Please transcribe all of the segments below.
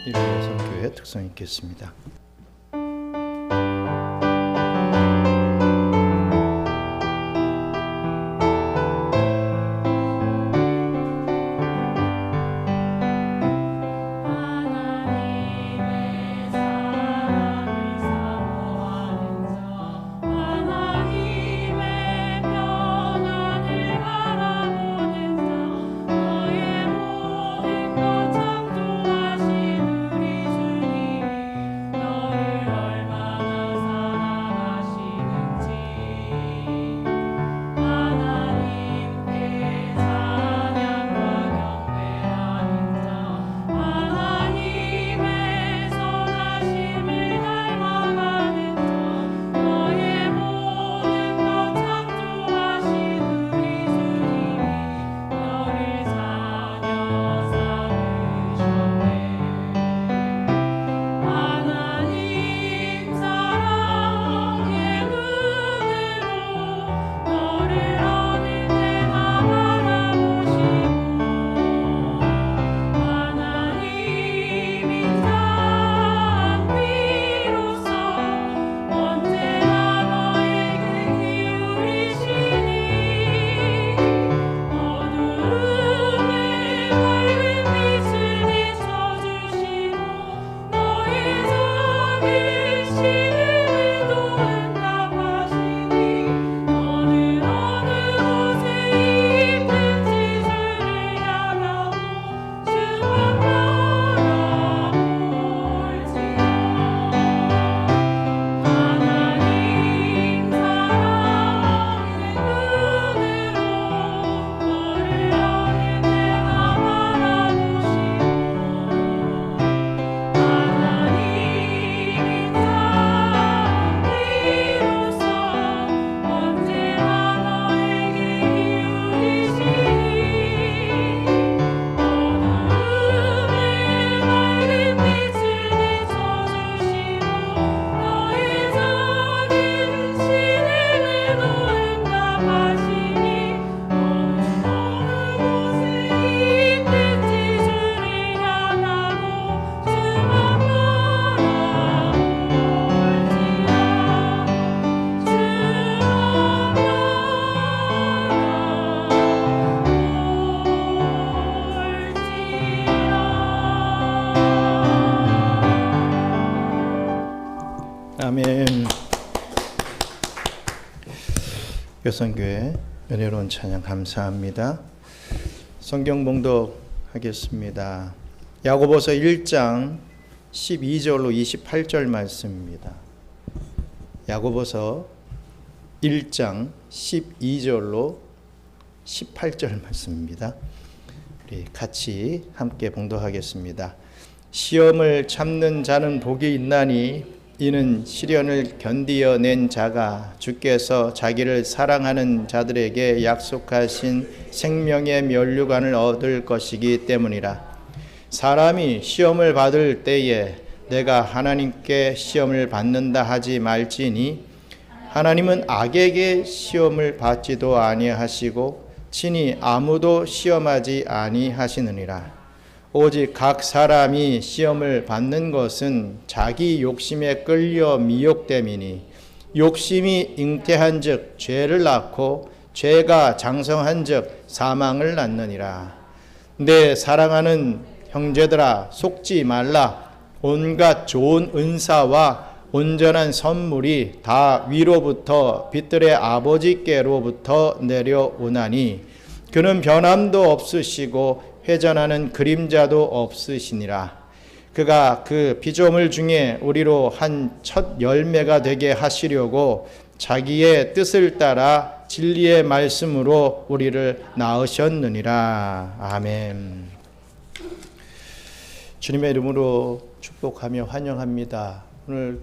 여성교회 특성이 있겠습니다. 아멘. 여성교회 은혜로운 찬양 감사합니다. 성경 봉독하겠습니다. 야고보서 1장 12절로 28절 말씀입니다. 야고보서 1장 12절로 18절 말씀입니다. 우리 같이 함께 봉독하겠습니다. 시험을 참는 자는 복이 있나니 이는 시련을 견디어낸 자가 주께서 자기를 사랑하는 자들에게 약속하신 생명의 면류관을 얻을 것이기 때문이라. 사람이 시험을 받을 때에 내가 하나님께 시험을 받는다 하지 말지니 하나님은 악에게 시험을 받지도 아니하시고 친히 아무도 시험하지 아니하시느니라. 오직 각 사람이 시험을 받는 것은 자기 욕심에 끌려 미혹됨이니 욕심이 잉태한 즉 죄를 낳고 죄가 장성한 즉 사망을 낳느니라. 내 사랑하는 형제들아 속지 말라. 온갖 좋은 은사와 온전한 선물이 다 위로부터 빛들의 아버지께로부터 내려오나니 그는 변함도 없으시고 회전하는 그림자도 없으시니라. 그가 그 피조물 중에 우리로 한 첫 열매가 되게 하시려고 자기의 뜻을 따라 진리의 말씀으로 우리를 낳으셨느니라. 아멘. 주님의 이름으로 축복하며 환영합니다. 오늘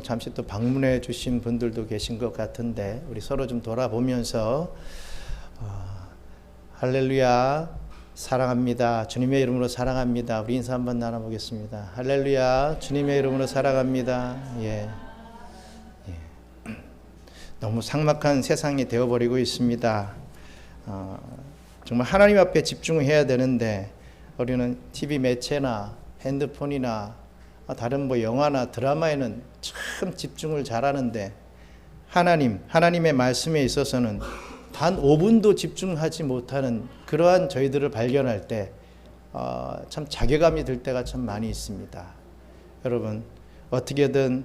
잠시 또 방문해 주신 분들도 계신 것 같은데 우리 서로 좀 돌아보면서 할렐루야 사랑합니다. 주님의 이름으로 사랑합니다. 우리 인사 한번 나눠보겠습니다. 할렐루야 주님의 이름으로 사랑합니다. 예. 너무 삭막한 세상이 되어버리고 있습니다. 정말 하나님 앞에 집중해야 되는데 우리는 TV 매체나 핸드폰이나 다른 뭐 영화나 드라마에는 참 집중을 잘하는데 하나님의 말씀에 있어서는 단 5분도 집중하지 못하는 그러한 저희들을 발견할 때 참 자괴감이 들 때가 참 많이 있습니다. 여러분, 어떻게든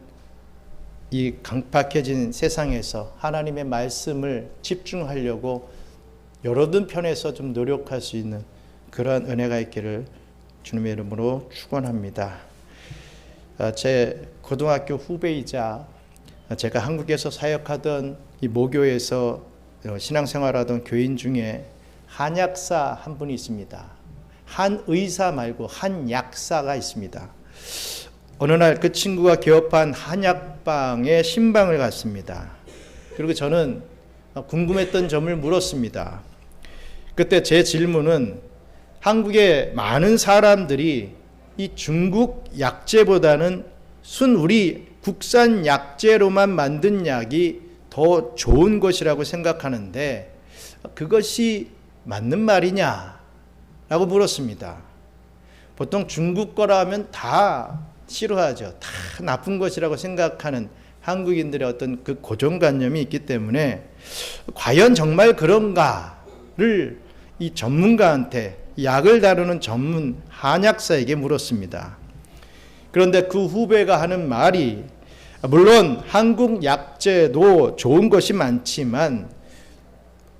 이 강팍해진 세상에서 하나님의 말씀을 집중하려고 여러분 편에서 좀 노력할 수 있는 그러한 은혜가 있기를 주님의 이름으로 축원합니다. 제 고등학교 후배이자 제가 한국에서 사역하던 이 모교에서 신앙생활하던 교인 중에 한약사 한 분이 있습니다. 한 의사 말고 한 약사가 있습니다. 어느 날 그 친구가 개업한 한약방에 신방을 갔습니다. 그리고 저는 궁금했던 점을 물었습니다. 그때 제 질문은 한국의 많은 사람들이 이 중국 약재보다는 우리 국산 약재로만 만든 약이 더 좋은 것이라고 생각하는데 그것이 맞는 말이냐? 라고 물었습니다. 보통 중국 거라 하면 다 싫어하죠. 다 나쁜 것이라고 생각하는 한국인들의 어떤 그 고정관념이 있기 때문에 과연 정말 그런가를 이 전문가한테, 약을 다루는 전문 한약사에게 물었습니다. 그런데 그 후배가 하는 말이, 물론 한국 약재도 좋은 것이 많지만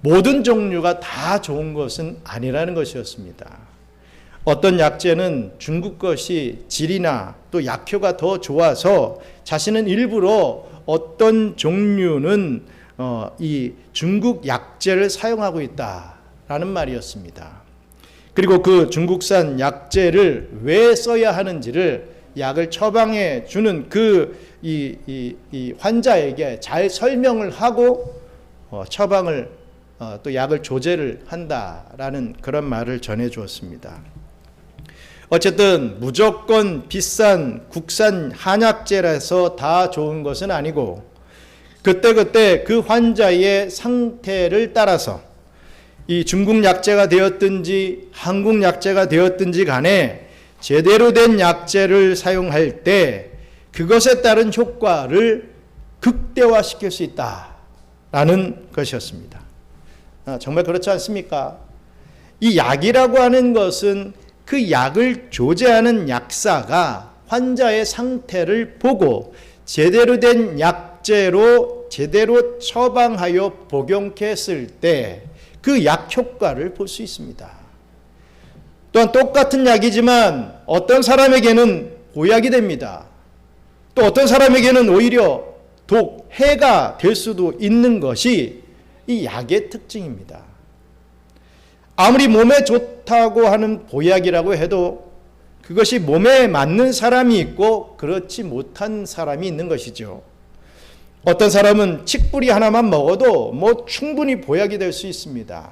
모든 종류가 다 좋은 것은 아니라는 것이었습니다. 어떤 약재는 중국 것이 질이나 또 약효가 더 좋아서 자신은 일부러 어떤 종류는 이 중국 약재를 사용하고 있다라는 말이었습니다. 그리고 그 중국산 약재를 왜 써야 하는지를 약을 처방해 주는 이 환자에게 잘 설명을 하고 처방을 또 약을 조제를 한다라는 그런 말을 전해 주었습니다. 어쨌든 무조건 비싼 국산 한약재라서 다 좋은 것은 아니고 그때그때 그 환자의 상태를 따라서 이 중국 약재가 되었든지 한국 약재가 되었든지 간에 제대로 된 약재를 사용할 때 그것에 따른 효과를 극대화시킬 수 있다라는 것이었습니다. 정말 그렇지 않습니까? 이 약이라고 하는 것은 그 약을 조제하는 약사가 환자의 상태를 보고 제대로 된 약재로 제대로 처방하여 복용했을 때 그 약 효과를 볼 수 있습니다. 또한 똑같은 약이지만 어떤 사람에게는 보약이 됩니다. 또 어떤 사람에게는 오히려 해가 될 수도 있는 것이 이 약의 특징입니다. 아무리 몸에 좋다고 하는 보약이라고 해도 그것이 몸에 맞는 사람이 있고 그렇지 못한 사람이 있는 것이죠. 어떤 사람은 칡뿌리 하나만 먹어도 충분히 보약이 될 수 있습니다.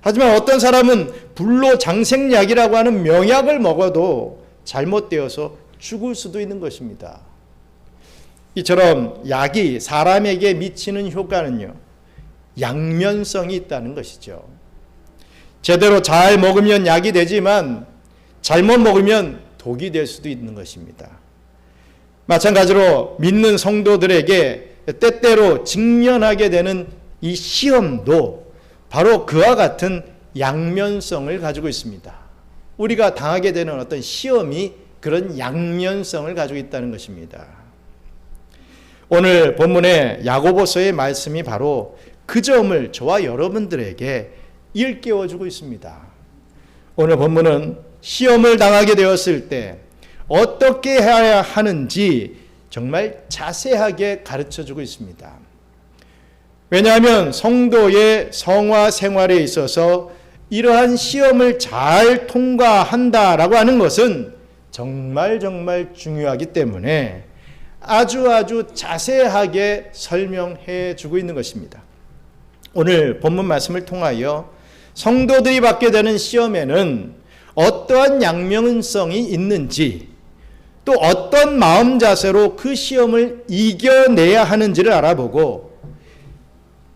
하지만 어떤 사람은 불로장생약이라고 하는 명약을 먹어도 잘못되어서 죽을 수도 있는 것입니다. 이처럼 약이 사람에게 미치는 효과는요, 양면성이 있다는 것이죠. 제대로 잘 먹으면 약이 되지만 잘못 먹으면 독이 될 수도 있는 것입니다. 마찬가지로 믿는 성도들에게 때때로 직면하게 되는 이 시험도 바로 그와 같은 양면성을 가지고 있습니다. 우리가 당하게 되는 어떤 시험이 그런 양면성을 가지고 있다는 것입니다. 오늘 본문의 야고보서의 말씀이 바로 그 점을 저와 여러분들에게 일깨워주고 있습니다. 오늘 본문은 시험을 당하게 되었을 때 어떻게 해야 하는지 정말 자세하게 가르쳐주고 있습니다. 왜냐하면 성도의 성화 생활에 있어서 이러한 시험을 잘 통과한다라고 하는 것은 정말 중요하기 때문에 아주 자세하게 설명해 주고 있는 것입니다. 오늘 본문 말씀을 통하여 성도들이 받게 되는 시험에는 어떠한 양면성이 있는지, 또 어떤 마음 자세로 그 시험을 이겨내야 하는지를 알아보고,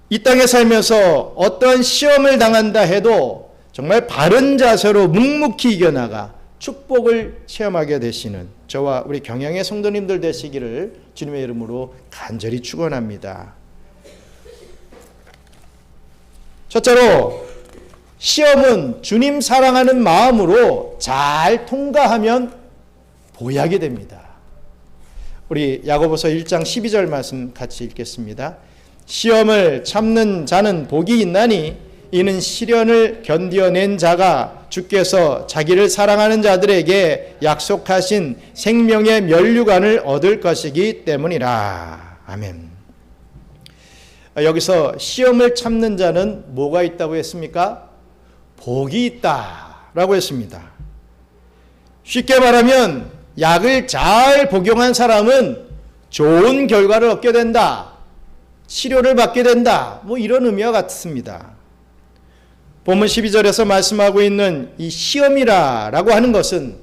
이 땅에 살면서 어떠한 시험을 당한다 해도 정말 바른 자세로 묵묵히 이겨나가 축복을 체험하게 되시는 저와 우리 경양의 성도님들 되시기를 주님의 이름으로 간절히 축원합니다. 첫째로, 시험은 주님 사랑하는 마음으로 잘 통과하면 보약이 됩니다. 우리 야고보서 1장 12절 말씀 같이 읽겠습니다. 시험을 참는 자는 복이 있나니 이는 시련을 견디어낸 자가 주께서 자기를 사랑하는 자들에게 약속하신 생명의 면류관을 얻을 것이기 때문이라. 아멘. 여기서 시험을 참는 자는 뭐가 있다고 했습니까? 복이 있다라고 했습니다. 쉽게 말하면 약을 잘 복용한 사람은 좋은 결과를 얻게 된다, 치료를 받게 된다, 뭐 이런 의미와 같습니다. 본문 12절에서 말씀하고 있는 이 시험이라고 하는 것은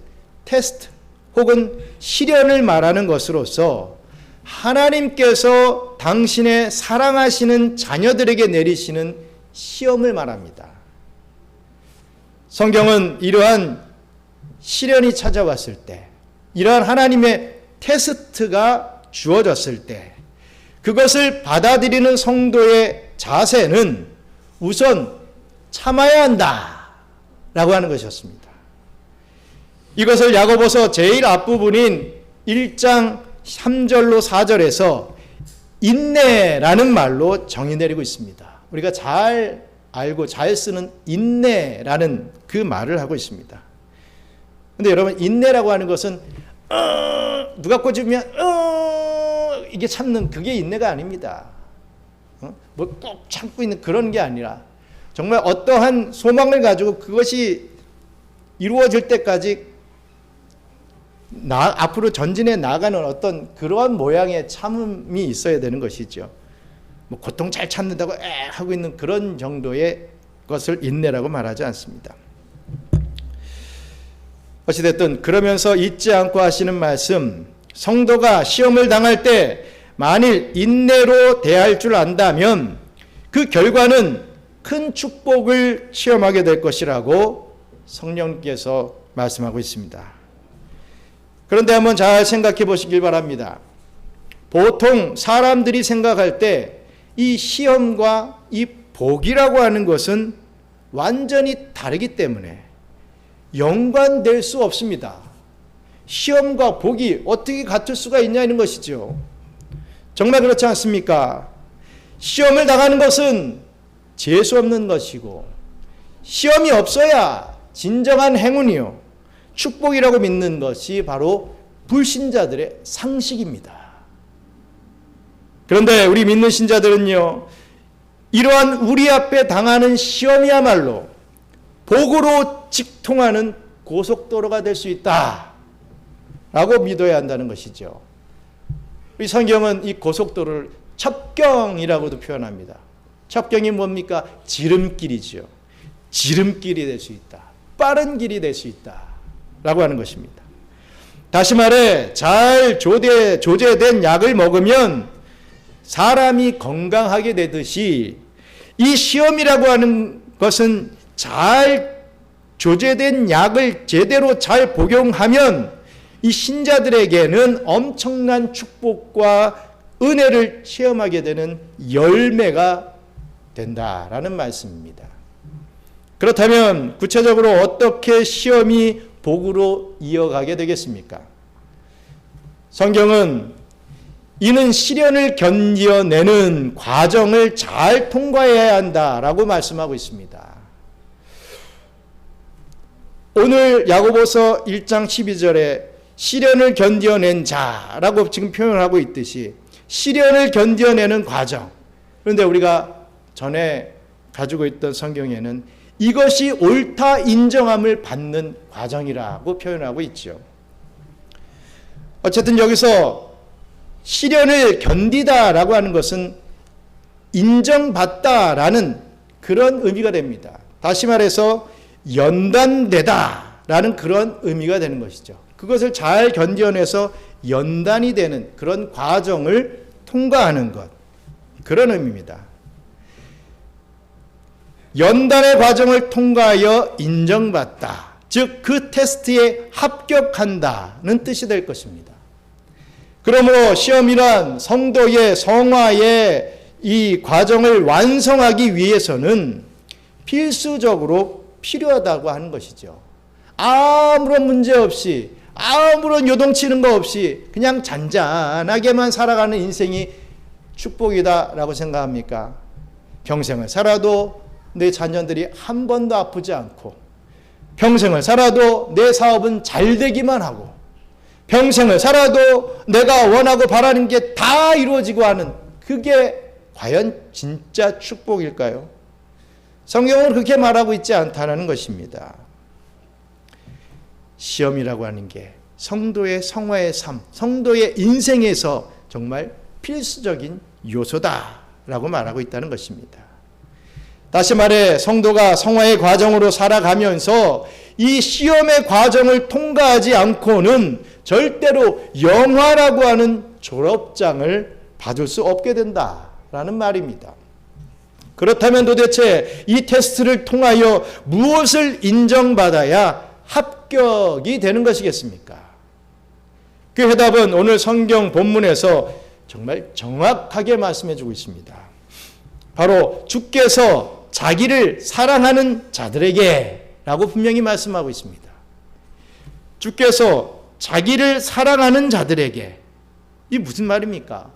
테스트 혹은 시련을 말하는 것으로서 하나님께서 당신의 사랑하시는 자녀들에게 내리시는 시험을 말합니다. 성경은 이러한 시련이 찾아왔을 때, 이러한 하나님의 테스트가 주어졌을 때 그것을 받아들이는 성도의 자세는 우선 참아야 한다 라고 하는 것이었습니다. 이것을 야고보서 제일 앞부분인 1장 3절로 4절에서 인내라는 말로 정의 내리고 있습니다. 우리가 잘 알고 잘 쓰는 인내라는 그 말을 하고 있습니다. 근데 여러분, 인내라고 하는 것은 누가 꽂으면 이게 참는 그게 인내가 아닙니다. 뭐 꼭 참고 있는 그런 게 아니라 정말 어떠한 소망을 가지고 그것이 이루어질 때까지 앞으로 전진해 나가는 어떤 그러한 모양의 참음이 있어야 되는 것이죠. 뭐 고통 잘 참는다고 하고 있는 그런 정도의 것을 인내라고 말하지 않습니다. 어찌됐든 그러면서 잊지 않고 하시는 말씀, 성도가 시험을 당할 때 만일 인내로 대할 줄 안다면 그 결과는 큰 축복을 체험하게 될 것이라고 성령께서 말씀하고 있습니다. 그런데 한번 잘 생각해 보시길 바랍니다. 보통 사람들이 생각할 때 이 시험과 이 복이라고 하는 것은 완전히 다르기 때문에 연관될 수 없습니다. 시험과 복이 어떻게 같을 수가 있냐는 것이죠. 정말 그렇지 않습니까? 시험을 당하는 것은 재수 없는 것이고, 시험이 없어야 진정한 행운이요 축복이라고 믿는 것이 바로 불신자들의 상식입니다. 그런데 우리 믿는 신자들은요, 이러한 우리 앞에 당하는 시험이야말로 복으로 직통하는 고속도로가 될 수 있다 라고 믿어야 한다는 것이죠. 우리 성경은 이 고속도로를 첩경이라고도 표현합니다. 첩경이 뭡니까? 지름길이죠. 지름길이 될 수 있다, 빠른 길이 될 수 있다 라고 하는 것입니다. 다시 말해, 잘 조제된 약을 먹으면 사람이 건강하게 되듯이 이 시험이라고 하는 것은 잘 조제된 약을 제대로 잘 복용하면 이 신자들에게는 엄청난 축복과 은혜를 체험하게 되는 열매가 된다라는 말씀입니다. 그렇다면 구체적으로 어떻게 시험이 복으로 이어가게 되겠습니까? 성경은 이는 시련을 견뎌내는 과정을 잘 통과해야 한다라고 말씀하고 있습니다. 오늘 야고보서 1장 12절에 시련을 견뎌낸 자라고 지금 표현하고 있듯이 시련을 견뎌내는 과정, 그런데 우리가 전에 가지고 있던 성경에는 이것이 옳다 인정함을 받는 과정이라고 표현하고 있죠. 어쨌든 여기서 시련을 견디다라고 하는 것은 인정받다라는 그런 의미가 됩니다. 다시 말해서 연단되다라는 그런 의미가 되는 것이죠. 그것을 잘 견뎌내서 연단이 되는 그런 과정을 통과하는 것, 그런 의미입니다. 연단의 과정을 통과하여 인정받다, 즉 그 테스트에 합격한다는 뜻이 될 것입니다. 그러므로 시험이란 성도의 성화의 이 과정을 완성하기 위해서는 필수적으로 필요하다고 하는 것이죠. 아무런 문제 없이, 아무런 요동치는 거 없이 그냥 잔잔하게만 살아가는 인생이 축복이다라고 생각합니까? 평생을 살아도 내 자녀들이 한 번도 아프지 않고, 평생을 살아도 내 사업은 잘 되기만 하고, 평생을 살아도 내가 원하고 바라는 게 다 이루어지고 하는, 그게 과연 진짜 축복일까요? 성경은 그렇게 말하고 있지 않다는 것입니다. 시험이라고 하는 게 성도의 성화의 삶, 성도의 인생에서 정말 필수적인 요소다라고 말하고 있다는 것입니다. 다시 말해 성도가 성화의 과정으로 살아가면서 이 시험의 과정을 통과하지 않고는 절대로 영화라고 하는 졸업장을 받을 수 없게 된다라는 말입니다. 그렇다면 도대체 이 테스트를 통하여 무엇을 인정받아야 합격이 되는 것이겠습니까? 그 해답은 오늘 성경 본문에서 정말 정확하게 말씀해 주고 있습니다. 바로 주께서 자기를 사랑하는 자들에게 라고 분명히 말씀하고 있습니다. 주께서 자기를 사랑하는 자들에게, 이 무슨 말입니까?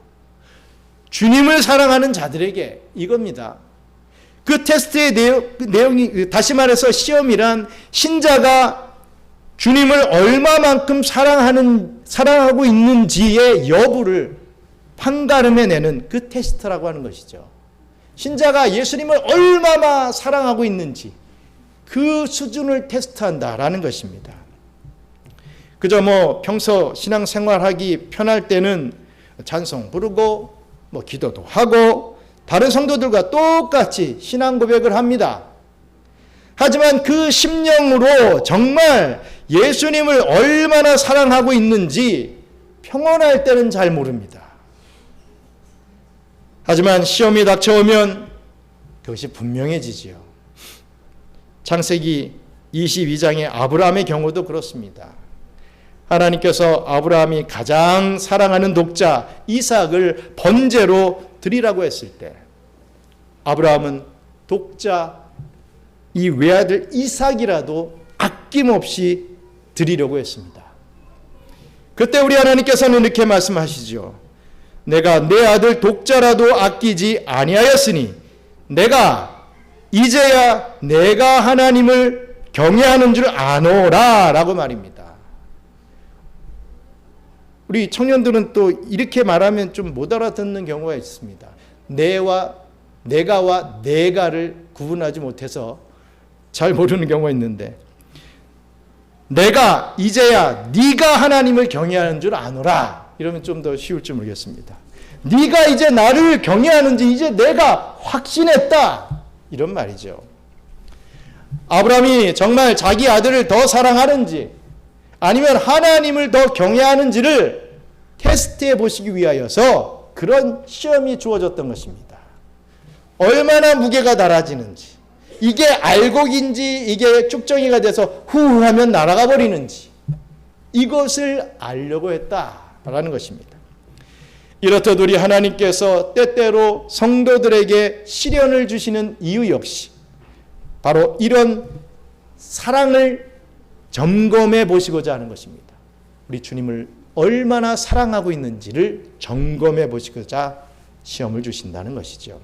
주님을 사랑하는 자들에게, 이겁니다. 그 테스트의 내용이, 다시 말해서 시험이란 신자가 주님을 얼마만큼 사랑하고 있는지의 여부를 판가름해내는 그 테스트라고 하는 것이죠. 신자가 예수님을 얼마나 사랑하고 있는지 그 수준을 테스트한다라는 것입니다. 그저 평소 신앙생활하기 편할 때는 찬송 부르고 기도도 하고 다른 성도들과 똑같이 신앙 고백을 합니다. 하지만 그 심령으로 정말 예수님을 얼마나 사랑하고 있는지 평온할 때는 잘 모릅니다. 하지만 시험이 닥쳐오면 그것이 분명해지지요. 창세기 22장의 아브라함의 경우도 그렇습니다. 하나님께서 아브라함이 가장 사랑하는 독자 이삭을 번제로 드리라고 했을 때 아브라함은 독자 이 외아들 이삭이라도 아낌없이 드리려고 했습니다. 그때 우리 하나님께서는 이렇게 말씀하시죠. 내가 내 아들 독자라도 아끼지 아니하였으니 내가 이제야 내가 하나님을 경외하는 줄 아노라 라고 말입니다. 우리 청년들은 또 이렇게 말하면 좀 못 알아듣는 경우가 있습니다. 내가와 내가를 구분하지 못해서 잘 모르는 경우가 있는데, 내가 이제야 네가 하나님을 경외하는 줄 아노라 이러면 좀 더 쉬울지 모르겠습니다. 네가 이제 나를 경외하는지 이제 내가 확신했다 이런 말이죠. 아브라함이 정말 자기 아들을 더 사랑하는지 아니면 하나님을 더 경외하는지를 테스트해 보시기 위하여서 그런 시험이 주어졌던 것입니다. 얼마나 무게가 달아지는지, 이게 알곡인지 이게 쭉정이가 돼서 후 하면 날아가 버리는지, 이것을 알려고 했다라는 것입니다. 이렇듯 우리 하나님께서 때때로 성도들에게 시련을 주시는 이유 역시 바로 이런 사랑을 점검해 보시고자 하는 것입니다. 우리 주님을 얼마나 사랑하고 있는지를 점검해 보시고자 시험을 주신다는 것이죠.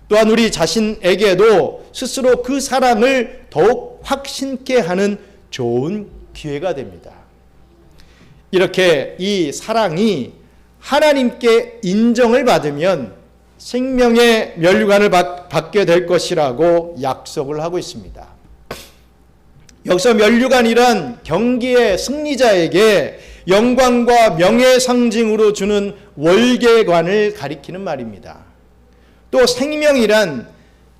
또한 우리 자신에게도 스스로 그 사랑을 더욱 확신케 하는 좋은 기회가 됩니다. 이렇게 이 사랑이 하나님께 인정을 받으면 생명의 면류관을 받게 될 것이라고 약속을 하고 있습니다. 여기서 면류관이란 경기의 승리자에게 영광과 명예의 상징으로 주는 월계관을 가리키는 말입니다. 또 생명이란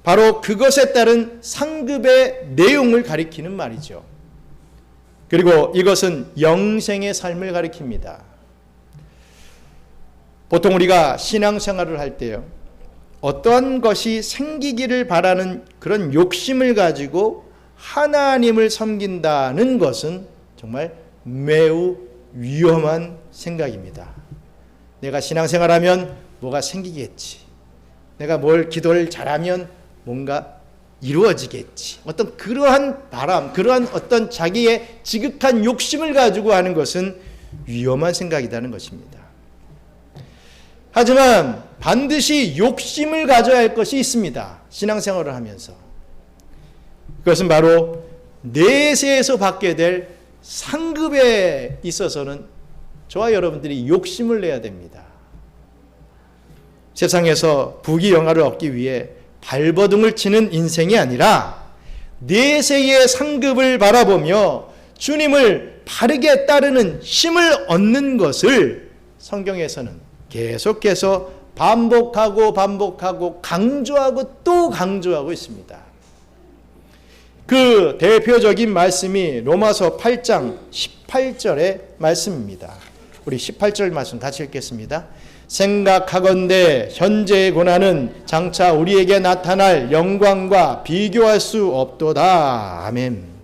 바로 그것에 따른 상급의 내용을 가리키는 말이죠. 그리고 이것은 영생의 삶을 가리킵니다. 보통 우리가 신앙생활을 할 때요, 어떠한 것이 생기기를 바라는 그런 욕심을 가지고 하나님을 섬긴다는 것은 정말 매우 위험한 생각입니다. 내가 신앙생활하면 뭐가 생기겠지. 내가 뭘 기도를 잘하면 뭔가 이루어지겠지. 어떤 그러한 바람, 그러한 어떤 자기의 지극한 욕심을 가지고 하는 것은 위험한 생각이라는 것입니다. 하지만 반드시 욕심을 가져야 할 것이 있습니다. 신앙생활을 하면서. 그것은 바로 내세에서 받게 될 상급에 있어서는 저와 여러분들이 욕심을 내야 됩니다. 세상에서 부귀영화를 얻기 위해 발버둥을 치는 인생이 아니라 내세의 상급을 바라보며 주님을 바르게 따르는 힘을 얻는 것을 성경에서는 계속해서 반복하고 강조하고 또 강조하고 있습니다. 그 대표적인 말씀이 로마서 8장 18절의 말씀입니다. 우리 18절 말씀 같이 읽겠습니다. 생각하건대 현재의 고난은 장차 우리에게 나타날 영광과 비교할 수 없도다. 아멘.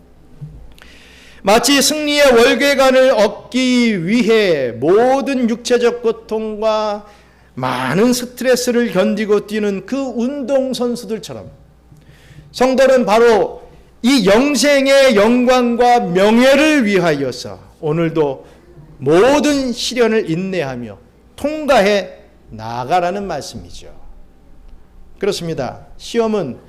마치 승리의 월계관을 얻기 위해 모든 육체적 고통과 많은 스트레스를 견디고 뛰는 그 운동선수들처럼 성도는 바로 이 영생의 영광과 명예를 위하여서 오늘도 모든 시련을 인내하며 통과해 나아가라는 말씀이죠. 그렇습니다. 시험은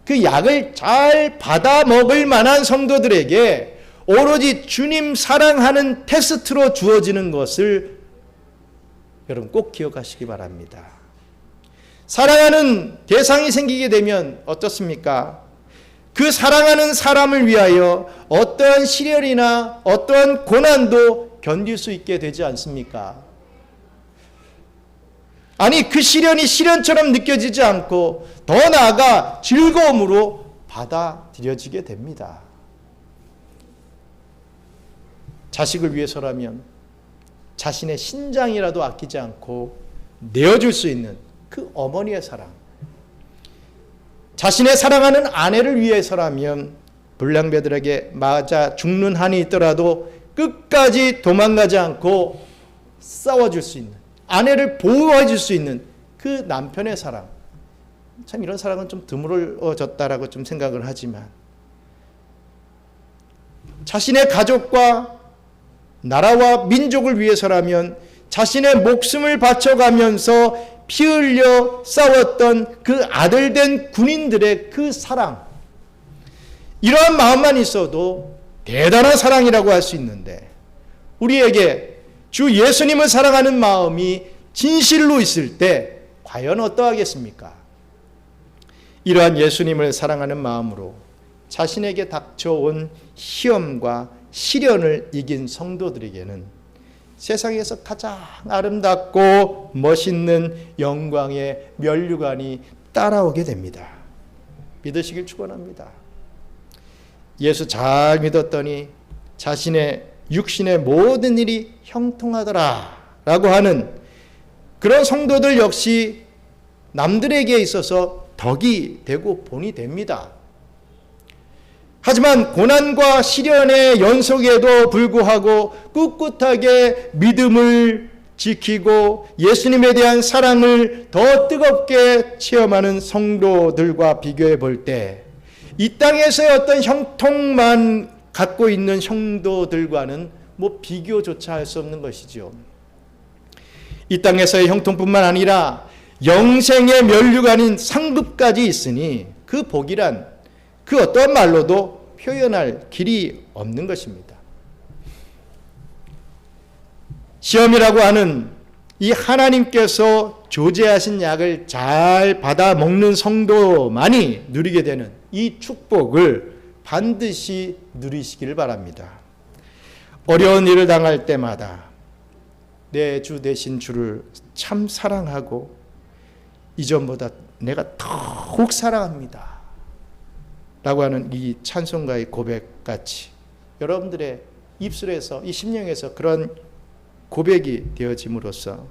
그 약을 잘 받아 먹을 만한 성도들에게 오로지 주님 사랑하는 테스트로 주어지는 것을 여러분 꼭 기억하시기 바랍니다. 사랑하는 대상이 생기게 되면 어떻습니까? 그 사랑하는 사람을 위하여 어떠한 시련이나 어떠한 고난도 견딜 수 있게 되지 않습니까? 아니, 그 시련이 시련처럼 느껴지지 않고 더 나아가 즐거움으로 받아들여지게 됩니다. 자식을 위해서라면 자신의 신장이라도 아끼지 않고 내어줄 수 있는 그 어머니의 사랑, 자신의 사랑하는 아내를 위해서라면 불량배들에게 맞아 죽는 한이 있더라도 끝까지 도망가지 않고 싸워줄 수 있는, 아내를 보호해 줄 수 있는 그 남편의 사랑. 참 이런 사랑은 좀 드물어졌다라고 좀 생각을 하지만 자신의 가족과 나라와 민족을 위해서라면 자신의 목숨을 바쳐가면서 피 흘려 싸웠던 그 아들된 군인들의 그 사랑, 이러한 마음만 있어도 대단한 사랑이라고 할 수 있는데, 우리에게 주 예수님을 사랑하는 마음이 진실로 있을 때 과연 어떠하겠습니까? 이러한 예수님을 사랑하는 마음으로 자신에게 닥쳐온 시험과 시련을 이긴 성도들에게는 세상에서 가장 아름답고 멋있는 영광의 면류관이 따라오게 됩니다. 믿으시길 축원합니다. 예수 잘 믿었더니 자신의 육신의 모든 일이 형통하더라 라고 하는 그런 성도들 역시 남들에게 있어서 덕이 되고 본이 됩니다. 하지만 고난과 시련의 연속에도 불구하고 꿋꿋하게 믿음을 지키고 예수님에 대한 사랑을 더 뜨겁게 체험하는 성도들과 비교해 볼 때 이 땅에서의 어떤 형통만 갖고 있는 성도들과는 뭐 비교조차 할 수 없는 것이죠. 이 땅에서의 형통뿐만 아니라 영생의 면류관인 상급까지 있으니 그 복이란 그 어떤 말로도 표현할 길이 없는 것입니다. 시험이라고 하는 이 하나님께서 조제하신 약을 잘 받아 먹는 성도만이 누리게 되는 이 축복을 반드시 누리시기를 바랍니다. 어려운 일을 당할 때마다 내 주 되신 주를 참 사랑하고 이전보다 내가 더욱 사랑합니다 라고 하는 이 찬송가의 고백같이 여러분들의 입술에서, 이 심령에서 그런 고백이 되어짐으로써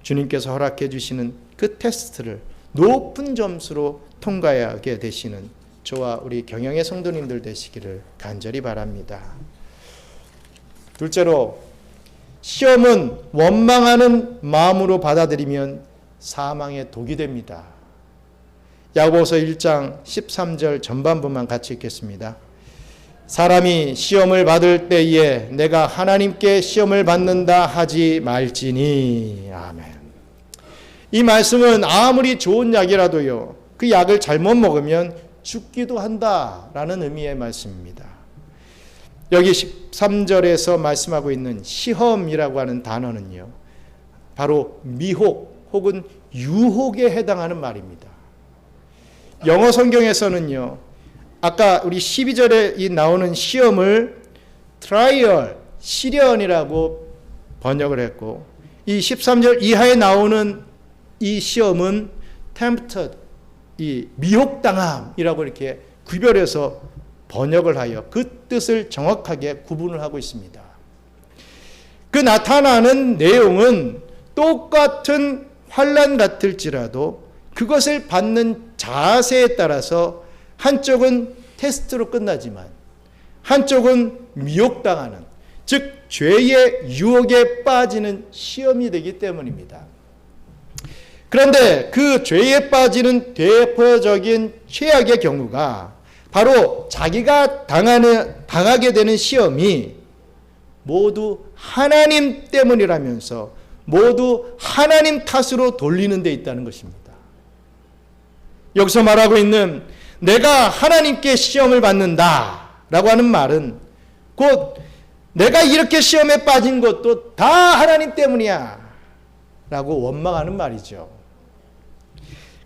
주님께서 허락해 주시는 그 테스트를 높은 점수로 통과하게 되시는 저와 우리 경영의 성도님들 되시기를 간절히 바랍니다. 둘째로, 시험은 원망하는 마음으로 받아들이면 사망의 독이 됩니다. 야고보서 1장 13절 전반부만 같이 읽겠습니다. 사람이 시험을 받을 때에 내가 하나님께 시험을 받는다 하지 말지니. 아멘. 이 말씀은 아무리 좋은 약이라도요, 그 약을 잘못 먹으면 죽기도 한다라는 의미의 말씀입니다. 여기 13절에서 말씀하고 있는 시험이라고 하는 단어는요, 바로 미혹 혹은 유혹에 해당하는 말입니다. 영어 성경에서는요, 아까 우리 12절에 나오는 시험을 트라이얼, 시련이라고 번역을 했고, 이 13절 이하에 나오는 이 시험은 tempted, 이 미혹당함이라고 이렇게 구별해서 번역을 하여 그 뜻을 정확하게 구분을 하고 있습니다. 그 나타나는 내용은 똑같은 환난 같을지라도 그것을 받는 자세에 따라서 한쪽은 테스트로 끝나지만 한쪽은 미혹당하는, 즉 죄의 유혹에 빠지는 시험이 되기 때문입니다. 그런데 그 죄에 빠지는 대표적인 최악의 경우가 바로 자기가 당하게 되는 시험이 모두 하나님 때문이라면서 모두 하나님 탓으로 돌리는 데 있다는 것입니다. 여기서 말하고 있는 내가 하나님께 시험을 받는다 라고 하는 말은 곧 내가 이렇게 시험에 빠진 것도 다 하나님 때문이야 라고 원망하는 말이죠.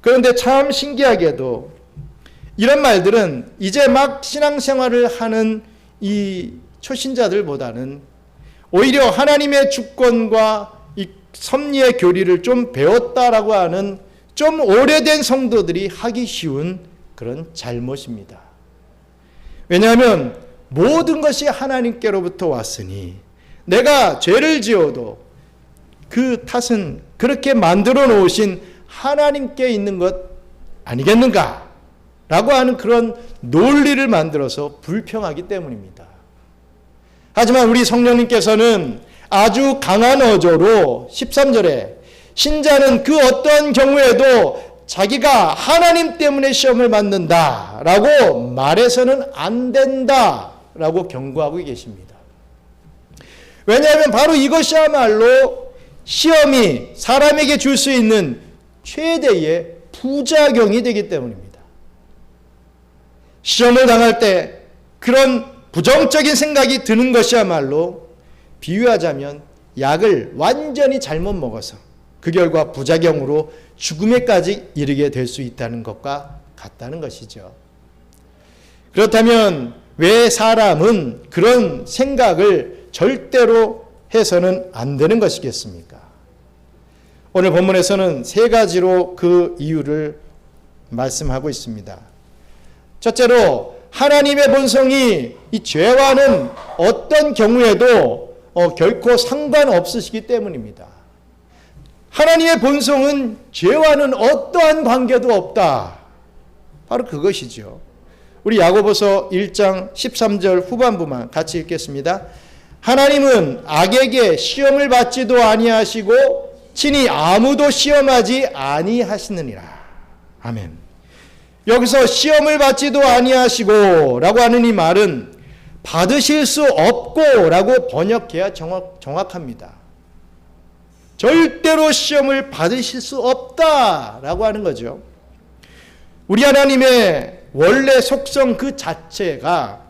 그런데 참 신기하게도 이런 말들은 이제 막 신앙생활을 하는 이 초신자들보다는 오히려 하나님의 주권과 이 섭리의 교리를 좀 배웠다라고 하는 좀 오래된 성도들이 하기 쉬운 그런 잘못입니다. 왜냐하면 모든 것이 하나님께로부터 왔으니 내가 죄를 지어도 그 탓은 그렇게 만들어 놓으신 하나님께 있는 것 아니겠는가? 라고 하는 그런 논리를 만들어서 불평하기 때문입니다. 하지만 우리 성령님께서는 아주 강한 어조로 13절에 신자는 그 어떠한 경우에도 자기가 하나님 때문에 시험을 받는다 라고 말해서는 안 된다 라고 경고하고 계십니다. 왜냐하면 바로 이것이야말로 시험이 사람에게 줄 수 있는 최대의 부작용이 되기 때문입니다. 시험을 당할 때 그런 부정적인 생각이 드는 것이야말로 비유하자면 약을 완전히 잘못 먹어서 그 결과 부작용으로 죽음에까지 이르게 될 수 있다는 것과 같다는 것이죠. 그렇다면 왜 사람은 그런 생각을 절대로 해서는 안 되는 것이겠습니까? 오늘 본문에서는 세 가지로 그 이유를 말씀하고 있습니다. 첫째로 하나님의 본성이 이 죄와는 어떤 경우에도 결코 상관없으시기 때문입니다. 하나님의 본성은 죄와는 어떠한 관계도 없다. 바로 그것이죠. 우리 야고보서 1장 13절 후반부만 같이 읽겠습니다. 하나님은 악에게 시험을 받지도 아니하시고 친히 아무도 시험하지 아니하시느니라. 아멘. 여기서 시험을 받지도 아니하시고 라고 하는 이 말은 받으실 수 없고 라고 번역해야 정확합니다. 절대로 시험을 받으실 수 없다 라고 하는 거죠. 우리 하나님의 원래 속성 그 자체가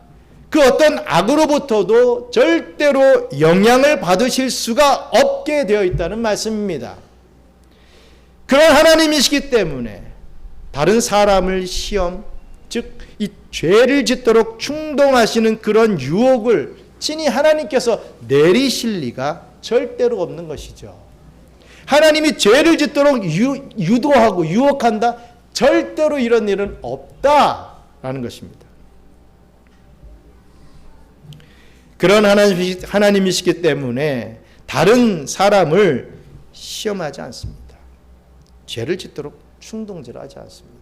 그 어떤 악으로부터도 절대로 영향을 받으실 수가 없게 되어 있다는 말씀입니다. 그런 하나님이시기 때문에 다른 사람을 시험, 즉 이 죄를 짓도록 충동하시는 그런 유혹을 친히 하나님께서 내리실 리가 절대로 없는 것이죠. 하나님이 죄를 짓도록 유도하고 유혹한다? 절대로 이런 일은 없다라는 것입니다. 그런 하나님이시기 때문에 다른 사람을 시험하지 않습니다. 죄를 짓도록 충동질하지 않습니다.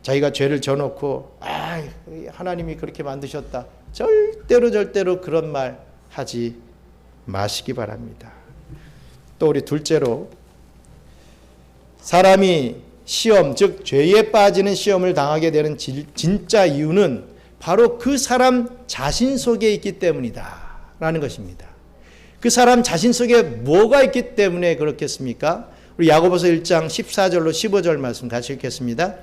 자기가 죄를 져놓고 하나님이 그렇게 만드셨다. 절대로 그런 말 하지 마시기 바랍니다. 또 우리 둘째로, 사람이 시험, 즉 죄에 빠지는 시험을 당하게 되는 진짜 이유는 바로 그 사람 자신 속에 있기 때문이다 라는 것입니다. 그 사람 자신 속에 뭐가 있기 때문에 그렇겠습니까? 우리 야고보서 1장 14절로 15절 말씀 같이 읽겠습니다.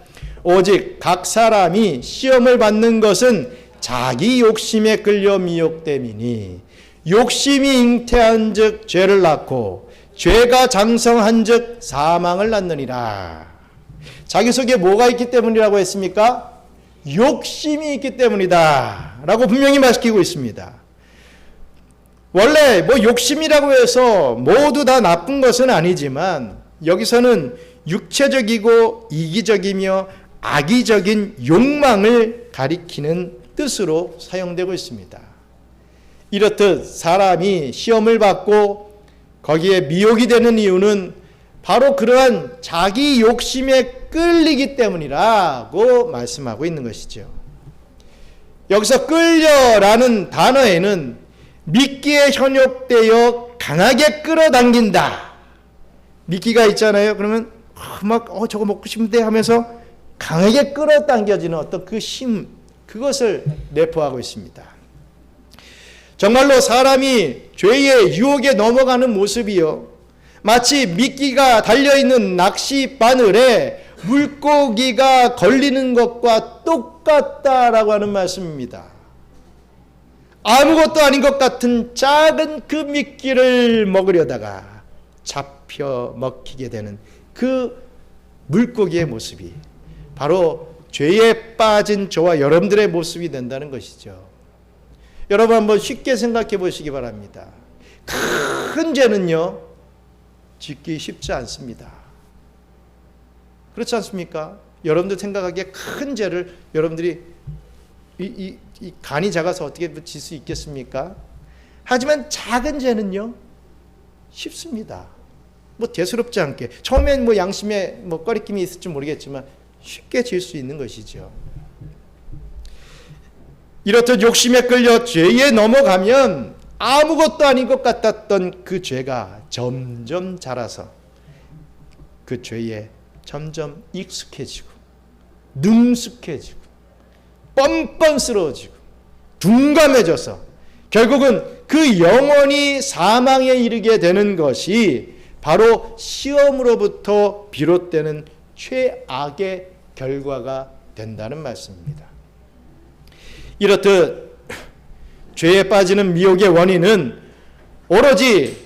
오직 각 사람이 시험을 받는 것은 자기 욕심에 끌려 미혹됨이니 욕심이 잉태한 즉 죄를 낳고 죄가 장성한 즉 사망을 낳느니라. 자기 속에 뭐가 있기 때문이라고 했습니까? 욕심이 있기 때문이다 라고 분명히 말씀하고 있습니다. 원래 욕심이라고 해서 모두 다 나쁜 것은 아니지만 여기서는 육체적이고 이기적이며 악의적인 욕망을 가리키는 뜻으로 사용되고 있습니다. 이렇듯 사람이 시험을 받고 거기에 미혹이 되는 이유는 바로 그러한 자기 욕심에 끌리기 때문이라고 말씀하고 있는 것이죠. 여기서 끌려라는 단어에는 미끼에 현혹되어 강하게 끌어당긴다. 미끼가 있잖아요. 그러면 저거 먹고 싶은데 하면서 강하게 끌어당겨지는 어떤 그 힘, 그것을 내포하고 있습니다. 정말로 사람이 죄의 유혹에 넘어가는 모습이요, 마치 미끼가 달려있는 낚시 바늘에 물고기가 걸리는 것과 똑같다라고 하는 말씀입니다. 아무것도 아닌 것 같은 작은 그 미끼를 먹으려다가 잡혀 먹히게 되는 그 물고기의 모습이 바로 죄에 빠진 저와 여러분들의 모습이 된다는 것이죠. 여러분 한번 쉽게 생각해 보시기 바랍니다. 큰 죄는요, 짓기 쉽지 않습니다. 그렇지 않습니까? 여러분들 생각하기에 큰 죄를 여러분들이 이 간이 작아서 어떻게 질 수 있겠습니까? 하지만 작은 죄는요, 쉽습니다. 대수롭지 않게, 처음엔 양심에 꺼리낌이 있을지 모르겠지만 쉽게 질 수 있는 것이죠. 이렇듯 욕심에 끌려 죄에 넘어가면 아무것도 아닌 것 같았던 그 죄가 점점 자라서 그 죄에 점점 익숙해지고 능숙해지고 뻔뻔스러워지고 둔감해져서 결국은 그 영혼이 사망에 이르게 되는 것이 바로 시험으로부터 비롯되는 최악의 결과가 된다는 말씀입니다. 이렇듯 죄에 빠지는 미혹의 원인은 오로지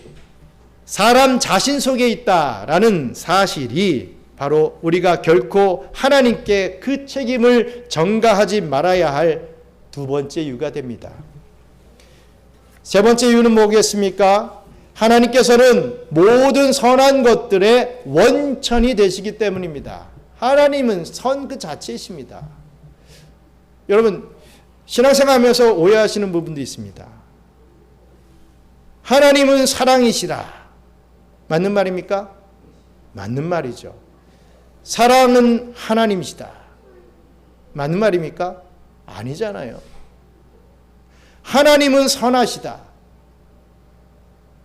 사람 자신 속에 있다라는 사실이 바로 우리가 결코 하나님께 그 책임을 전가하지 말아야 할 두 번째 이유가 됩니다. 세 번째 이유는 뭐겠습니까? 하나님께서는 모든 선한 것들의 원천이 되시기 때문입니다. 하나님은 선 그 자체이십니다. 여러분, 신앙생활하면서 오해하시는 부분도 있습니다. 하나님은 사랑이시라. 맞는 말입니까? 맞는 말이죠. 사랑은 하나님이시다. 맞는 말입니까? 아니잖아요. 하나님은 선하시다.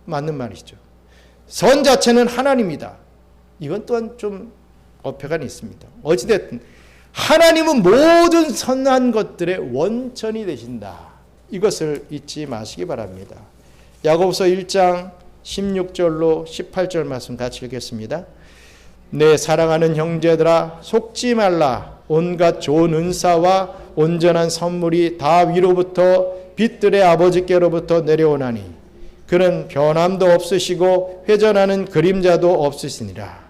맞는 말이죠. 선 자체는 하나님이다. 이건 또한 좀 어폐가 있습니다. 어찌됐든 하나님은 모든 선한 것들의 원천이 되신다. 이것을 잊지 마시기 바랍니다. 야고보서 1장 16절로 18절 말씀 같이 읽겠습니다. 내 사랑하는 형제들아, 속지 말라. 온갖 좋은 은사와 온전한 선물이 다 위로부터 빛들의 아버지께로부터 내려오나니 그는 변함도 없으시고 회전하는 그림자도 없으시니라.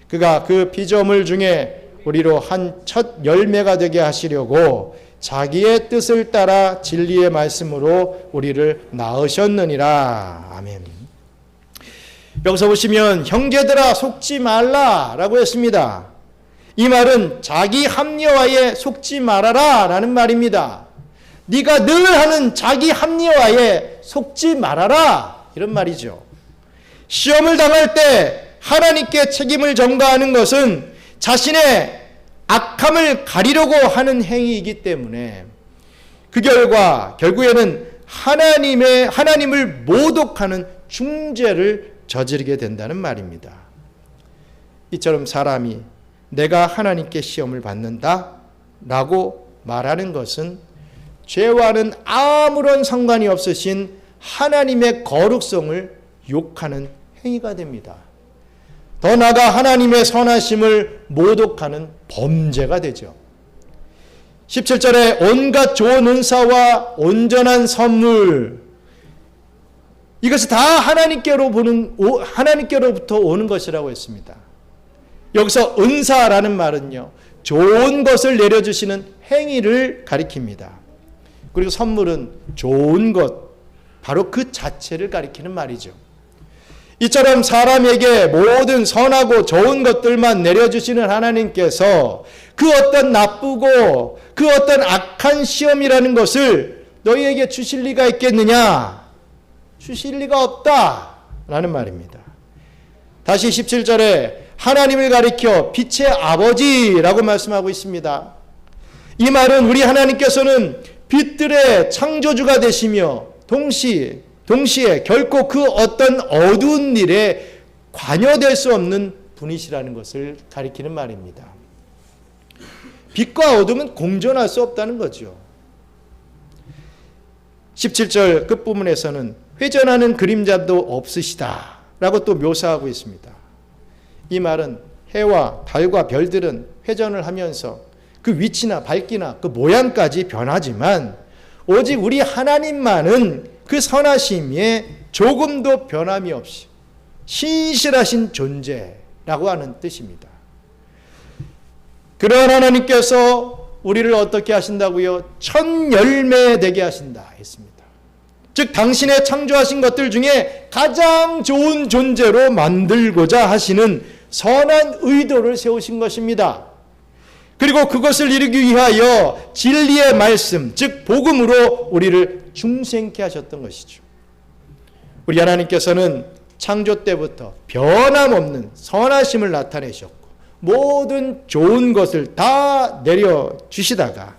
그가 그 피조물 중에 우리로 한 첫 열매가 되게 하시려고 자기의 뜻을 따라 진리의 말씀으로 우리를 낳으셨느니라. 아멘. 여기서 보시면 형제들아 속지 말라라고 했습니다. 이 말은 자기 합리화에 속지 말아라 라는 말입니다. 네가 늘 하는 자기 합리화에 속지 말아라, 이런 말이죠. 시험을 당할 때 하나님께 책임을 전가하는 것은 자신의 악함을 가리려고 하는 행위이기 때문에 그 결과 결국에는 하나님을 모독하는 중죄를 저지르게 된다는 말입니다. 이처럼 사람이 내가 하나님께 시험을 받는다 라고 말하는 것은 죄와는 아무런 상관이 없으신 하나님의 거룩성을 욕하는 행위가 됩니다. 더 나아가 하나님의 선하심을 모독하는 범죄가 되죠. 17절에 온갖 좋은 은사와 온전한 선물, 이것이 다 하나님께로부터 오는 것이라고 했습니다. 여기서 은사라는 말은요, 좋은 것을 내려주시는 행위를 가리킵니다. 그리고 선물은 좋은 것, 바로 그 자체를 가리키는 말이죠. 이처럼 사람에게 모든 선하고 좋은 것들만 내려주시는 하나님께서 그 어떤 나쁘고 그 어떤 악한 시험이라는 것을 너희에게 주실 리가 있겠느냐? 주실 리가 없다라는 말입니다. 다시 17절에 하나님을 가리켜 빛의 아버지라고 말씀하고 있습니다. 이 말은 우리 하나님께서는 빛들의 창조주가 되시며 동시에 결코 그 어떤 어두운 일에 관여될 수 없는 분이시라는 것을 가리키는 말입니다. 빛과 어둠은 공존할 수 없다는 거죠. 17절 끝부분에서는 회전하는 그림자도 없으시다 라고 또 묘사하고 있습니다. 이 말은 해와 달과 별들은 회전을 하면서 그 위치나 밝기나 그 모양까지 변하지만 오직 우리 하나님만은 그 선하심에 조금도 변함이 없이 신실하신 존재라고 하는 뜻입니다. 그러한 하나님께서 우리를 어떻게 하신다고요? 첫 열매 되게 하신다 했습니다. 즉 당신의 창조하신 것들 중에 가장 좋은 존재로 만들고자 하시는 선한 의도를 세우신 것입니다. 그리고 그것을 이루기 위하여 진리의 말씀, 즉 복음으로 우리를 중생케 하셨던 것이죠. 우리 하나님께서는 창조 때부터 변함없는 선하심을 나타내셨고 모든 좋은 것을 다 내려주시다가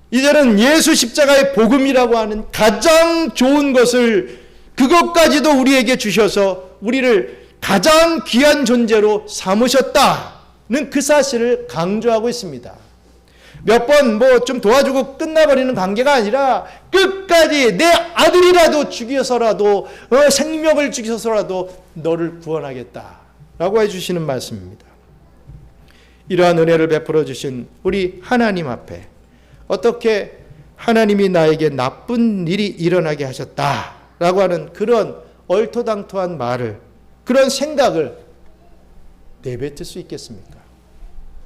이제는 예수 십자가의 복음이라고 하는 가장 좋은 것을 그것까지도 우리에게 주셔서 우리를 가장 귀한 존재로 삼으셨다는 그 사실을 강조하고 있습니다. 몇 번 좀 도와주고 끝나버리는 관계가 아니라 끝까지 내 아들이라도 죽여서라도 생명을 죽여서라도 너를 구원하겠다라고 해주시는 말씀입니다. 이러한 은혜를 베풀어 주신 우리 하나님 앞에 어떻게 하나님이 나에게 나쁜 일이 일어나게 하셨다라고 하는 그런 얼토당토한 말을, 그런 생각을 내뱉을 수 있겠습니까?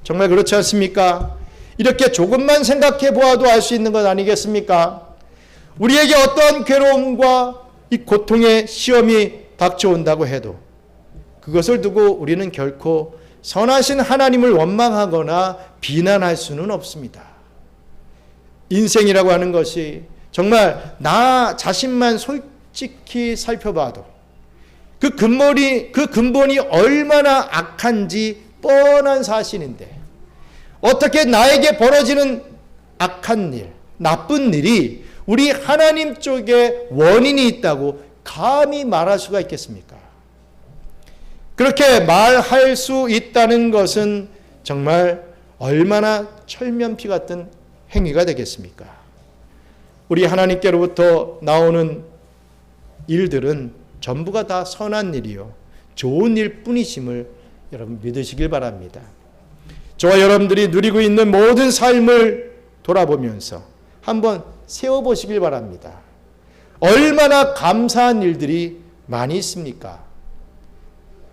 정말 그렇지 않습니까? 이렇게 조금만 생각해 보아도 알 수 있는 것 아니겠습니까? 우리에게 어떠한 괴로움과 이 고통의 시험이 닥쳐온다고 해도 그것을 두고 우리는 결코 선하신 하나님을 원망하거나 비난할 수는 없습니다. 인생이라고 하는 것이 정말 나 자신만 솔직히 살펴봐도 그 근본이 얼마나 악한지 뻔한 사실인데 어떻게 나에게 벌어지는 악한 일, 나쁜 일이 우리 하나님 쪽에 원인이 있다고 감히 말할 수가 있겠습니까? 그렇게 말할 수 있다는 것은 정말 얼마나 철면피 같은 행위가 되겠습니까? 우리 하나님께로부터 나오는 일들은 전부가 다 선한 일이요 좋은 일 뿐이심을 여러분 믿으시길 바랍니다. 저와 여러분들이 누리고 있는 모든 삶을 돌아보면서 한번 세워보시길 바랍니다. 얼마나 감사한 일들이 많이 있습니까?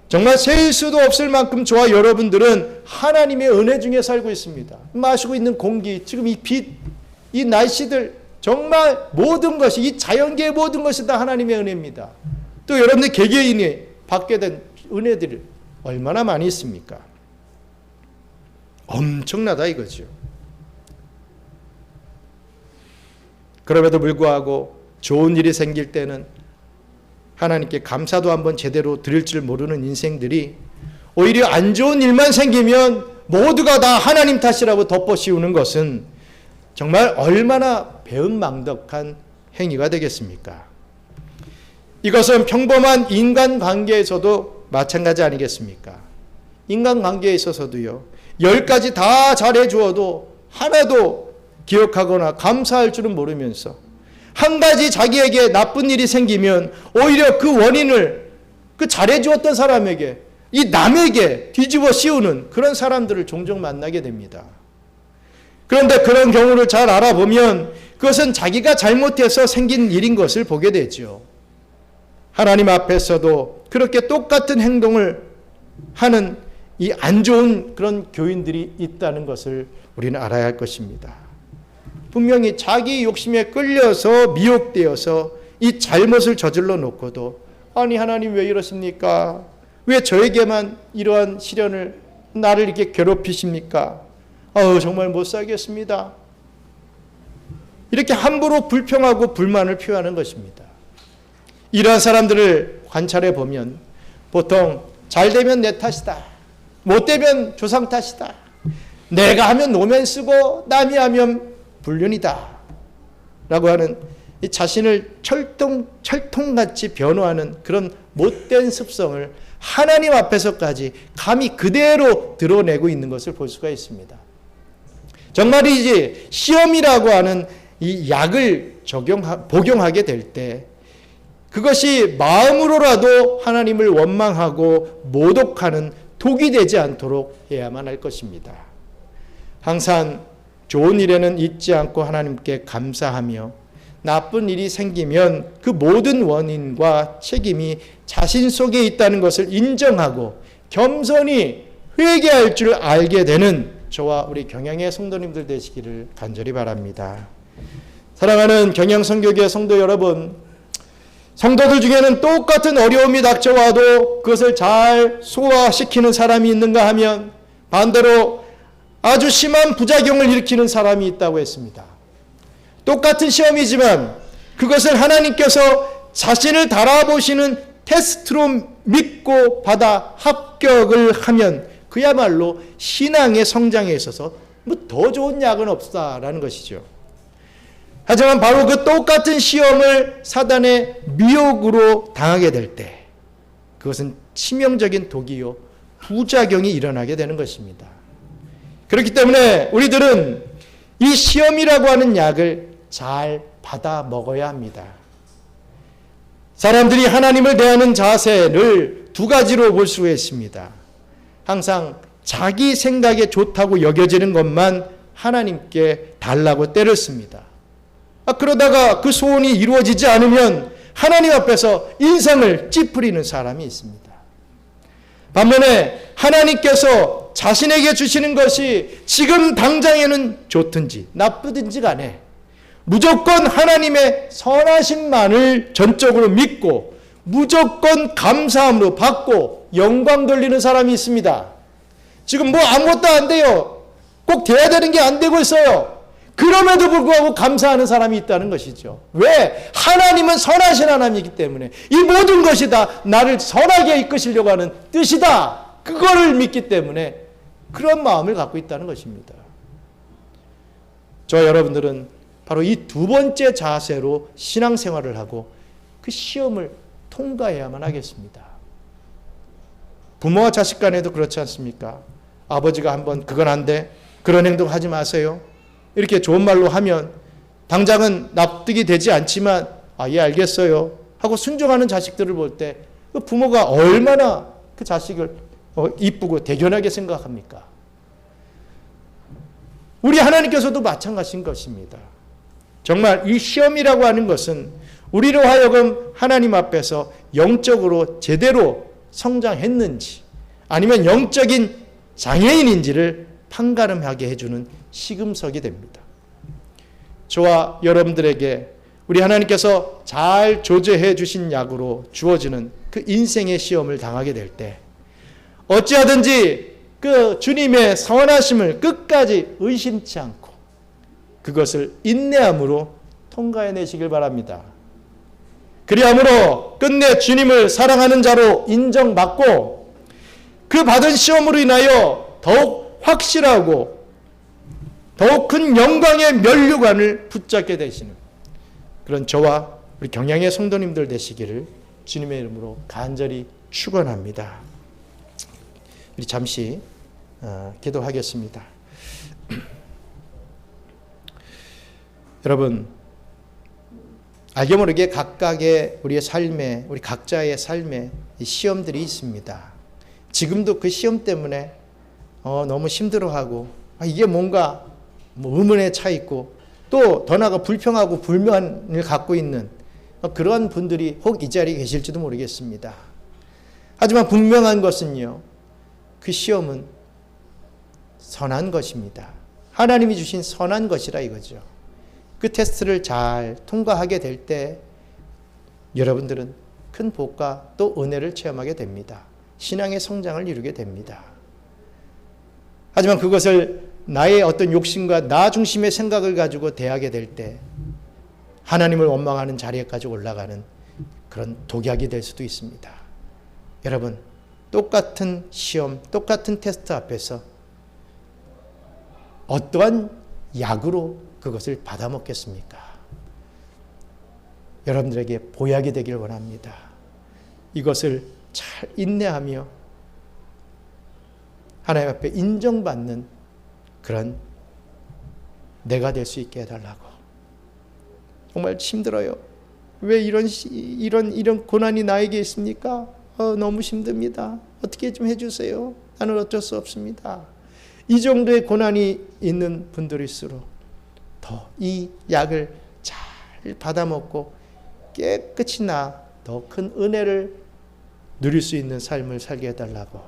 정말 셀 수도 없을 만큼 저와 여러분들은 하나님의 은혜 중에 살고 있습니다. 마시고 있는 공기, 지금 이 빛, 이 날씨들, 정말 모든 것이, 이 자연계의 모든 것이 다 하나님의 은혜입니다. 또 여러분들 개개인이 받게 된 은혜들이 얼마나 많이 있습니까? 엄청나다 이거죠. 그럼에도 불구하고 좋은 일이 생길 때는 하나님께 감사도 한번 제대로 드릴 줄 모르는 인생들이 오히려 안 좋은 일만 생기면 모두가 다 하나님 탓이라고 덮어씌우는 것은 정말 얼마나 배은망덕한 행위가 되겠습니까? 이것은 평범한 인간관계에서도 마찬가지 아니겠습니까? 인간관계에 있어서도요, 10가지 다 잘해주어도 하나도 기억하거나 감사할 줄은 모르면서 한 가지 자기에게 나쁜 일이 생기면 오히려 그 원인을 그 잘해주었던 사람에게, 이 남에게 뒤집어 씌우는 그런 사람들을 종종 만나게 됩니다. 그런데 그런 경우를 잘 알아보면 그것은 자기가 잘못해서 생긴 일인 것을 보게 되죠. 하나님 앞에서도 그렇게 똑같은 행동을 하는 이 안 좋은 그런 교인들이 있다는 것을 우리는 알아야 할 것입니다. 분명히 자기 욕심에 끌려서 미혹되어서 이 잘못을 저질러 놓고도 아니 하나님 왜 이러십니까? 왜 저에게만 이러한 시련을 나를 이렇게 괴롭히십니까? 정말 못 살겠습니다. 이렇게 함부로 불평하고 불만을 표하는 것입니다. 이러한 사람들을 관찰해 보면 보통 잘 되면 내 탓이다. 못 되면 조상 탓이다. 내가 하면 노면 쓰고 남이 하면 불륜이다. 라고 하는 이 자신을 철통같이 변호하는 그런 못된 습성을 하나님 앞에서까지 감히 그대로 드러내고 있는 것을 볼 수가 있습니다. 정말이지 시험이라고 하는 이 약을 복용하게 될 때 그것이 마음으로라도 하나님을 원망하고 모독하는 독이 되지 않도록 해야만 할 것입니다. 항상 좋은 일에는 잊지 않고 하나님께 감사하며 나쁜 일이 생기면 그 모든 원인과 책임이 자신 속에 있다는 것을 인정하고 겸손히 회개할 줄 알게 되는 저와 우리 경영의 성도님들 되시기를 간절히 바랍니다. 사랑하는 경영선교교회 성도 여러분, 성도들 중에는 똑같은 어려움이 닥쳐와도 그것을 잘 소화시키는 사람이 있는가 하면 반대로 아주 심한 부작용을 일으키는 사람이 있다고 했습니다. 똑같은 시험이지만 그것을 하나님께서 자신을 달아보시는 테스트로 믿고 받아 합격을 하면 그야말로 신앙의 성장에 있어서 더 좋은 약은 없다라는 것이죠. 하지만 바로 그 똑같은 시험을 사단의 미혹으로 당하게 될 때 그것은 치명적인 독이요 부작용이 일어나게 되는 것입니다. 그렇기 때문에 우리들은 이 시험이라고 하는 약을 잘 받아 먹어야 합니다. 사람들이 하나님을 대하는 자세를 두 가지로 볼 수가 있습니다. 항상 자기 생각에 좋다고 여겨지는 것만 하나님께 달라고 때를 씁니다. 그러다가 그 소원이 이루어지지 않으면 하나님 앞에서 인상을 찌푸리는 사람이 있습니다. 반면에 하나님께서 자신에게 주시는 것이 지금 당장에는 좋든지 나쁘든지 간에 무조건 하나님의 선하심만을 전적으로 믿고 무조건 감사함으로 받고 영광 돌리는 사람이 있습니다. 지금 아무것도 안 돼요. 꼭 돼야 되는 게 안 되고 있어요. 그럼에도 불구하고 감사하는 사람이 있다는 것이죠. 왜? 하나님은 선하신 하나님이기 때문에 이 모든 것이 다 나를 선하게 이끄시려고 하는 뜻이다. 그거를 믿기 때문에 그런 마음을 갖고 있다는 것입니다. 저 여러분들은 바로 이 두 번째 자세로 신앙생활을 하고 그 시험을 통과해야만 하겠습니다. 부모와 자식 간에도 그렇지 않습니까? 아버지가 한번 그건 안 돼. 그런 행동 하지 마세요. 이렇게 좋은 말로 하면 당장은 납득이 되지 않지만 예 알겠어요 하고 순종하는 자식들을 볼 때 그 부모가 얼마나 그 자식을 이쁘고 대견하게 생각합니까? 우리 하나님께서도 마찬가지인 것입니다. 정말 이 시험이라고 하는 것은 우리로 하여금 하나님 앞에서 영적으로 제대로 성장했는지 아니면 영적인 장애인인지를 판가름하게 해주는 시금석이 됩니다. 저와 여러분들에게 우리 하나님께서 잘 조제해 주신 약으로 주어지는 그 인생의 시험을 당하게 될 때 어찌하든지 그 주님의 선하심을 끝까지 의심치 않고 그것을 인내함으로 통과해내시길 바랍니다. 그리함으로 끝내 주님을 사랑하는 자로 인정받고 그 받은 시험으로 인하여 더욱 확실하고 더욱 큰 영광의 면류관을 붙잡게 되시는 그런 저와 우리 경양의 성도님들 되시기를 주님의 이름으로 간절히 축원합니다. 우리 잠시 기도하겠습니다. 여러분, 알게 모르게 각각의 우리의 삶에, 우리 각자의 삶에 시험들이 있습니다. 지금도 그 시험 때문에 너무 힘들어하고 이게 뭔가 의문에 차 있고 또 더 나아가 불평하고 불만을 갖고 있는 그런 분들이 혹 이 자리에 계실지도 모르겠습니다. 하지만 분명한 것은요, 그 시험은 선한 것입니다. 하나님이 주신 선한 것이라 이거죠. 그 테스트를 잘 통과하게 될 때 여러분들은 큰 복과 또 은혜를 체험하게 됩니다. 신앙의 성장을 이루게 됩니다. 하지만 그것을 나의 어떤 욕심과 나 중심의 생각을 가지고 대하게 될 때 하나님을 원망하는 자리에까지 올라가는 그런 독약이 될 수도 있습니다. 여러분, 똑같은 시험, 똑같은 테스트 앞에서 어떠한 약으로 그것을 받아먹겠습니까? 여러분들에게 보약이 되길 원합니다. 이것을 잘 인내하며 하나님 앞에 인정받는 그런 내가 될 수 있게 해달라고. 정말 힘들어요. 왜 이런 고난이 나에게 있습니까? 너무 힘듭니다. 어떻게 좀 해주세요. 나는 어쩔 수 없습니다. 이 정도의 고난이 있는 분들일수록 더 이 약을 잘 받아먹고 깨끗이 더 큰 은혜를 누릴 수 있는 삶을 살게 해달라고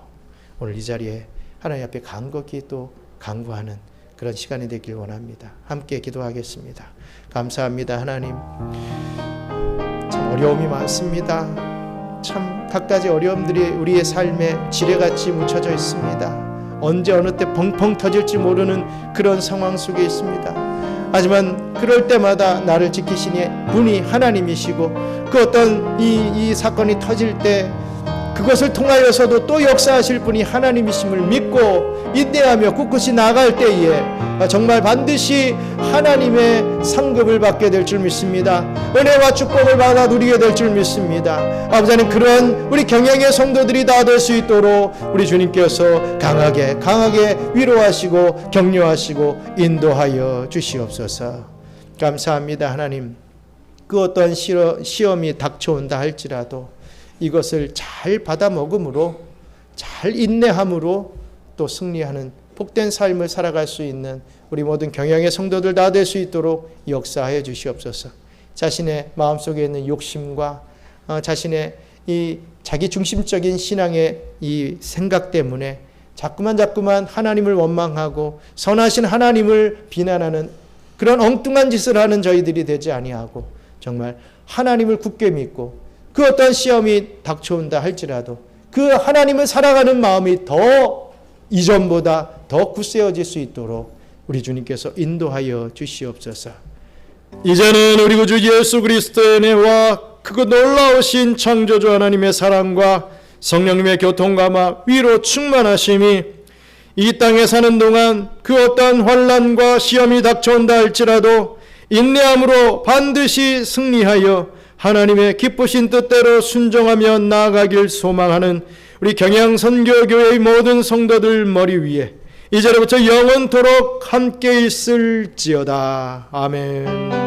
오늘 이 자리에 하나님 앞에 간곡히 또 간구하는 그런 시간이 되길 원합니다. 함께 기도하겠습니다. 감사합니다. 하나님, 참 어려움이 많습니다. 참 갖가지 어려움들이 우리의 삶에 지뢰같이 묻혀져 있습니다. 언제 어느 때 펑펑 터질지 모르는 그런 상황 속에 있습니다. 하지만 그럴 때마다 나를 지키시니 분이 하나님이시고 그 어떤 이 사건이 터질 때 그것을 통하여서도 또 역사하실 분이 하나님이심을 믿고 인내하며 꿋꿋이 나아갈 때에 정말 반드시 하나님의 상급을 받게 될 줄 믿습니다. 은혜와 축복을 받아 누리게 될 줄 믿습니다. 아버지 하나님, 그런 우리 경영의 성도들이 다 될 수 있도록 우리 주님께서 강하게 위로하시고 격려하시고 인도하여 주시옵소서. 감사합니다. 하나님, 그 어떤 시험이 닥쳐온다 할지라도 이것을 잘 받아 먹음으로, 잘 인내함으로 또 승리하는 복된 삶을 살아갈 수 있는 우리 모든 경영의 성도들 다 될 수 있도록 역사하여 주시옵소서. 자신의 마음속에 있는 욕심과 자신의 이 자기 중심적인 신앙의 이 생각 때문에 자꾸만 하나님을 원망하고 선하신 하나님을 비난하는 그런 엉뚱한 짓을 하는 저희들이 되지 아니하고 정말 하나님을 굳게 믿고 그 어떤 시험이 닥쳐온다 할지라도 그 하나님을 사랑하는 마음이 더 이전보다 더 굳세어질 수 있도록 우리 주님께서 인도하여 주시옵소서. 이제는 우리 구주 예수 그리스도의 은혜와 그 놀라우신 창조주 하나님의 사랑과 성령님의 교통감화 위로 충만하심이 이 땅에 사는 동안 그 어떤 환난과 시험이 닥쳐온다 할지라도 인내함으로 반드시 승리하여 하나님의 기쁘신 뜻대로 순종하며 나아가길 소망하는 우리 경양선교교회의 모든 성도들 머리 위에 이제로부터 영원토록 함께 있을지어다. 아멘.